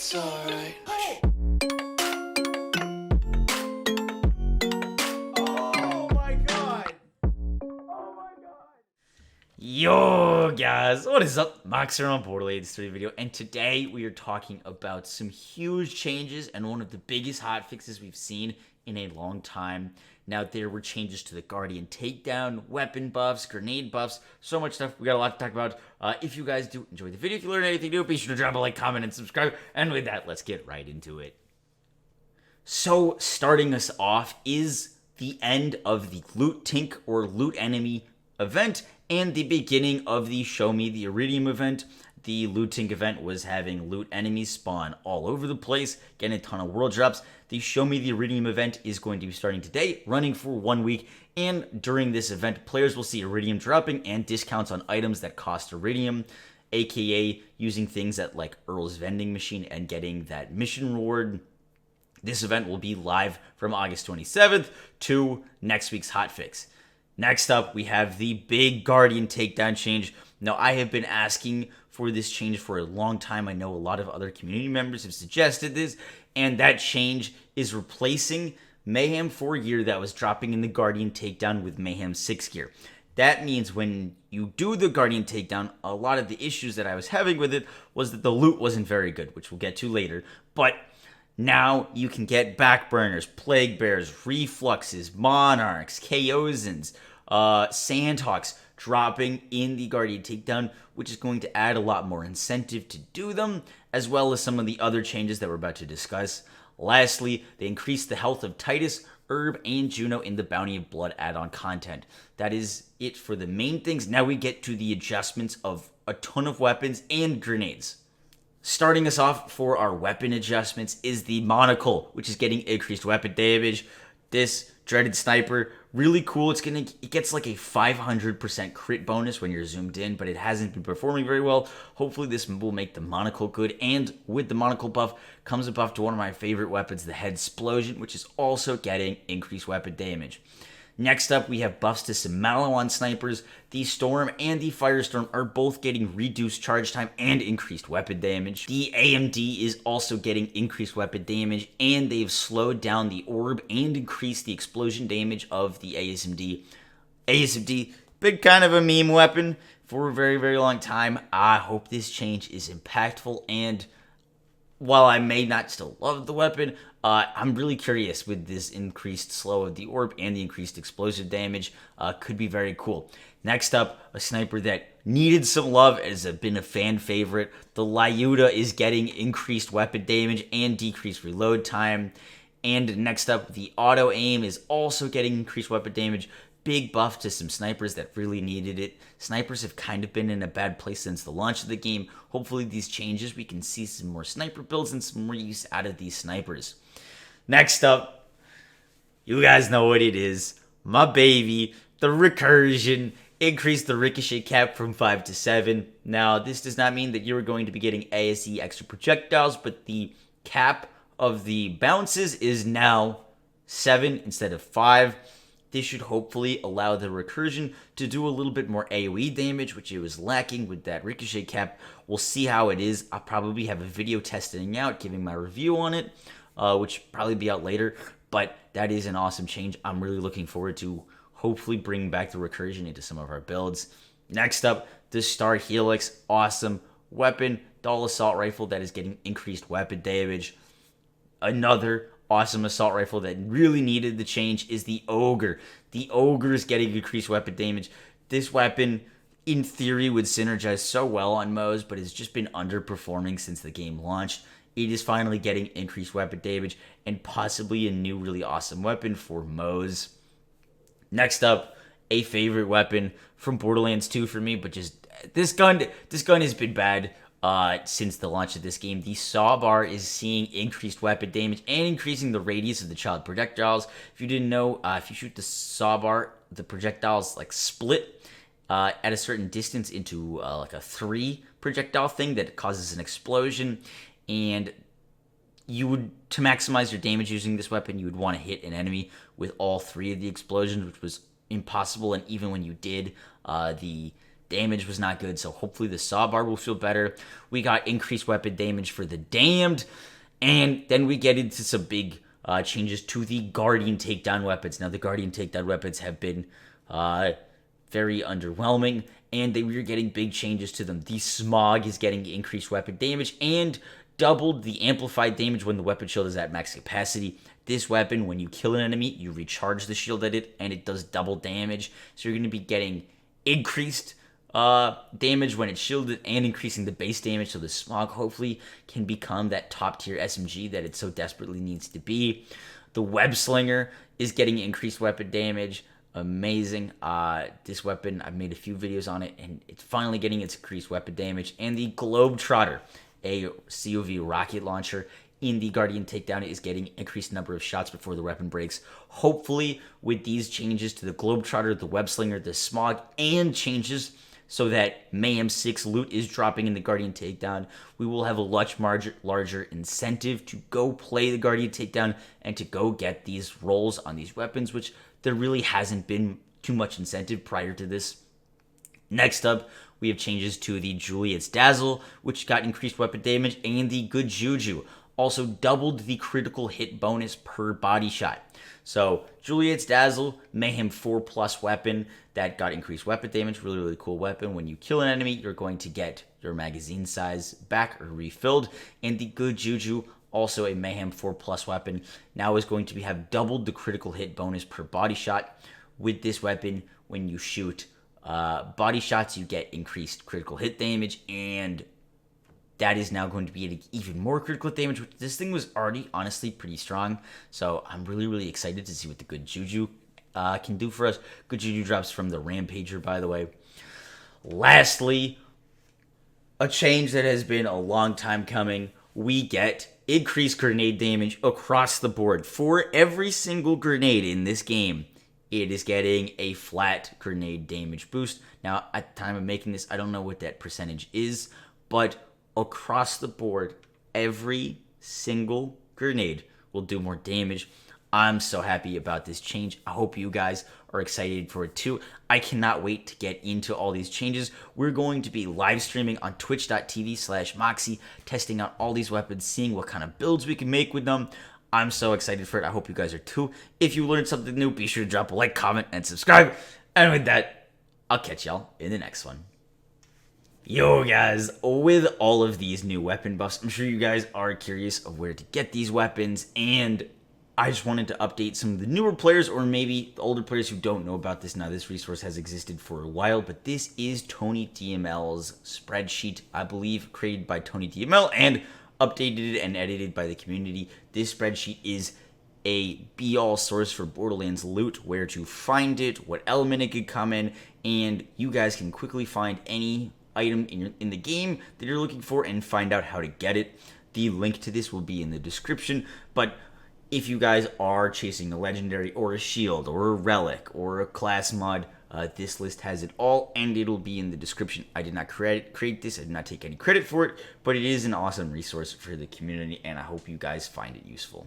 It's alright. Oh my god! Oh my god! Yo guys, what is up? Moxsy on Borderlands 3 video, and today we are talking about some huge changes and one of the biggest hotfixes we've seen in a long time. Now, there were changes to the Guardian takedown, weapon buffs, grenade buffs, so much stuff. We got a lot to talk about. If you guys do enjoy the video, if you learn anything new, be sure to drop a like, comment, and subscribe. And with that, let's get right into it. So, starting us off is the end of the Loot Tink or Loot Enemy event and the beginning of the Show Me the Iridium event. The Loot Tink event was having loot enemies spawn all over the place, getting a ton of world drops. The Show Me the Iridium event is going to be starting today, running for 1 week, and during this event, players will see Iridium dropping and discounts on items that cost Iridium, aka using things at like Earl's vending machine and getting that mission reward. This event will be live from August 27th to next week's hotfix. Next up, we have the big Guardian takedown change. Now, I have been asking for this change for a long time. I know a lot of other community members have suggested this, and that change is replacing Mayhem 4 gear that was dropping in the Guardian takedown with Mayhem 6 gear. That means when you do the Guardian takedown, a lot of the issues that I was having with it was that the loot wasn't very good, which we'll get to later, but now you can get Backburners, Plague Bears, Refluxes, Monarchs, Chaosins, Sandhawks dropping in the Guardian takedown, which is going to add a lot more incentive to do them, as well as some of the other changes that we're about to discuss. Lastly, they increased the health of Titus, Herb, and Juno in the Bounty of Blood add-on content. That is it for the main things. Now we get to the adjustments of a ton of weapons and grenades. Starting us off for our weapon adjustments is the Monocle, which is getting increased weapon damage. This dreaded sniper, really cool. It gets like a 500% crit bonus when you're zoomed in, but it hasn't been performing very well. Hopefully this will make the Monocle good, and with the Monocle buff comes a buff to one of my favorite weapons, the Head Explosion, which is also getting increased weapon damage. Next up, we have buffs to some Malawan snipers. The Storm and the Firestorm are both getting reduced charge time and increased weapon damage. The AMD is also getting increased weapon damage, and they've slowed down the orb and increased the explosion damage of the ASMD. ASMD, been kind of a meme weapon for a very, very long time. I hope this change is impactful, and while I may not still love the weapon, I'm really curious with this increased slow of the orb and the increased explosive damage. Could be very cool. Next up, a sniper that needed some love, has been a fan favorite. The Lyuda is getting increased weapon damage and decreased reload time. And next up, the auto aim is also getting increased weapon damage. Big buff to some snipers that really needed it. Snipers have kind of been in a bad place since the launch of the game. Hopefully these changes, we can see some more sniper builds and some more use out of these snipers. Next up, you guys know what it is. My baby, the Recursion. Increased the ricochet cap from 5 to 7. Now, this does not mean that you're going to be getting ASE extra projectiles, but the cap of the bounces is now 7 instead of 5. This should hopefully allow the Recursion to do a little bit more AoE damage, which it was lacking with that ricochet cap. We'll see how it is. I'll probably have a video testing out, giving my review on it, which will probably be out later. But that is an awesome change. I'm really looking forward to hopefully bringing back the Recursion into some of our builds. Next up, the Star Helix. Awesome weapon. Dull assault rifle that is getting increased weapon damage. Another awesome assault rifle that really needed the change is the Ogre. The Ogre is getting increased weapon damage. This weapon, in theory, would synergize so well on Moze, but has just been underperforming since the game launched. It is finally getting increased weapon damage and possibly a new really awesome weapon for Moze. Next up, a favorite weapon from Borderlands 2 for me, but just this gun has been bad since the launch of this game. The saw bar is seeing increased weapon damage and increasing the radius of the child projectiles. If you didn't know, if you shoot the saw bar, the projectiles like split at a certain distance into like a 3 projectile thing that causes an explosion. And you would, to maximize your damage using this weapon, you would want to hit an enemy with all 3 of the explosions, which was impossible. And even when you did, the damage was not good, so hopefully the saw bar will feel better. We got increased weapon damage for the damned, and then we get into some big changes to the Guardian takedown weapons. Now, the Guardian takedown weapons have been very underwhelming, and we're getting big changes to them. The Smog is getting increased weapon damage and doubled the amplified damage when the weapon shield is at max capacity. This weapon, when you kill an enemy, you recharge the shield at it, and it does double damage. So you're going to be getting increased damage when it's shielded and increasing the base damage. So the Smog hopefully can become that top tier SMG that it so desperately needs to be. The Web Slinger is getting increased weapon damage. Amazing. This weapon, I've made a few videos on it, and it's finally getting its increased weapon damage. And the Globetrotter, a COV rocket launcher in the Guardian takedown, is getting increased number of shots before the weapon breaks. Hopefully, with these changes to the Globetrotter, the Web Slinger, the Smog, and changes so that Mayhem 6 loot is dropping in the Guardian takedown, we will have a much larger incentive to go play the Guardian takedown and to go get these rolls on these weapons, which there really hasn't been too much incentive prior to this. Next up, we have changes to the Julius Dazzle, which got increased weapon damage, and the Good Juju also doubled the critical hit bonus per body shot. So Julius Dazzle, Mayhem 4+ weapon that got increased weapon damage. Really, really cool weapon. When you kill an enemy, you're going to get your magazine size back or refilled. And the Good Juju, also a Mayhem 4+ weapon, now is going to have doubled the critical hit bonus per body shot. With this weapon, when you shoot body shots, you get increased critical hit damage, and that is now going to be even more critical damage, which this thing was already honestly pretty strong. So I'm really, really excited to see what the Good Juju can do for us. Good Juju drops from the Rampager, by the way. Lastly, a change that has been a long time coming. We get increased grenade damage across the board. For every single grenade in this game, it is getting a flat grenade damage boost. Now, at the time of making this, I don't know what that percentage is, but across the board, every single grenade will do more damage. I'm so happy about this change. I hope you guys are excited for it too. I cannot wait to get into all these changes. We're going to be live streaming on twitch.tv/Moxsy, testing out all these weapons, seeing what kind of builds we can make with them. I'm so excited for it. I hope you guys are too. If you learned something new, be sure to drop a like, comment, and subscribe. And with that, I'll catch y'all in the next one. Yo guys, with all of these new weapon buffs, I'm sure you guys are curious of where to get these weapons, and I just wanted to update some of the newer players, or maybe the older players who don't know about this. Now, this resource has existed for a while, but this is Tony DML's spreadsheet, I believe, created by Tony DML and updated and edited by the community. This spreadsheet is a be-all source for Borderlands loot, where to find it, what element it could come in, and you guys can quickly find any item in the game that you're looking for and find out how to get it. The link to this will be in the description, but if you guys are chasing a legendary or a shield or a relic or a class mod, this list has it all, and it'll be in the description. I did not create this. I did not take any credit for it, but it is an awesome resource for the community, and I hope you guys find it useful.